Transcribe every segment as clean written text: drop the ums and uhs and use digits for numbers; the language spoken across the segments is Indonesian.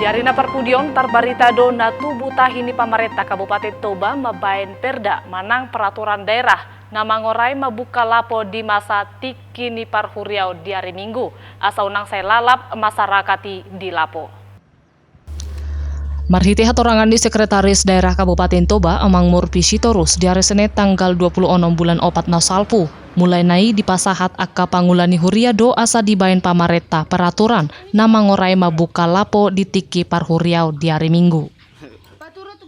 Diarina Perpudion tarbaritado na tubuh tahini pamarentah Kabupaten Toba mabaen perda manang peraturan daerah na mangorai mabuka lapo di masa tikini parhuriau di hari Minggu asa unang saya lalap masyarakat di lapo. Marhiti hatorangan di Sekretaris Daerah Kabupaten Toba Amang Murpi Sitorus di hari Senin tanggal 26 bulan 4 nasalpu mulai naik di pasahat akka pangulani huriado asa dibaen pamarentah peraturan na mangorai mabuka lapo di tiki parhuriau di hari Minggu.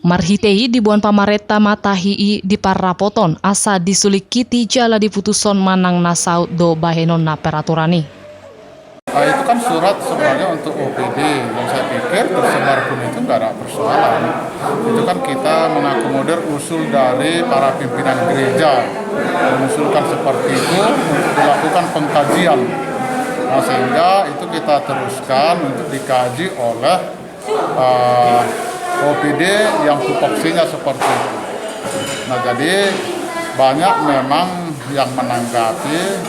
Marhitei dibuan pamarentah matahi di parrapoton asa disulikiti jala diputuson manang nasaut do bahenon na peraturani. Itu kan surat sebenarnya untuk OPD yang saya pikir tersebar pun itu nggak ada persoalan. Itu kan kita mengakomodir usul dari para pimpinan gereja mengusulkan seperti itu untuk dilakukan pengkajian. Nah, sehingga itu kita teruskan untuk dikaji oleh OPD yang tupoksinya seperti itu. Nah, jadi banyak memang yang menanggapi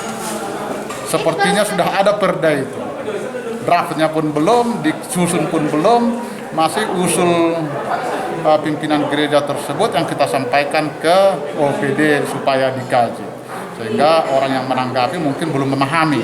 sepertinya sudah ada perda itu. Draftnya pun belum, disusun pun belum, masih usul pimpinan gereja tersebut yang kita sampaikan ke OPD supaya dikaji. Sehingga orang yang menanggapi mungkin belum memahami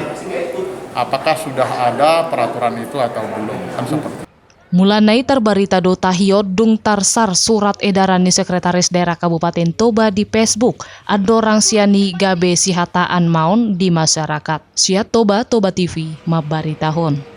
apakah sudah ada peraturan itu atau belum. Kan seperti itu. Mulanai terbaritado tahiot dung tarsar surat edaran di Sekretaris Daerah Kabupaten Toba di Facebook adorang siani gabe sihataan maun di masyarakat. Siat Toba TV mabaritahon.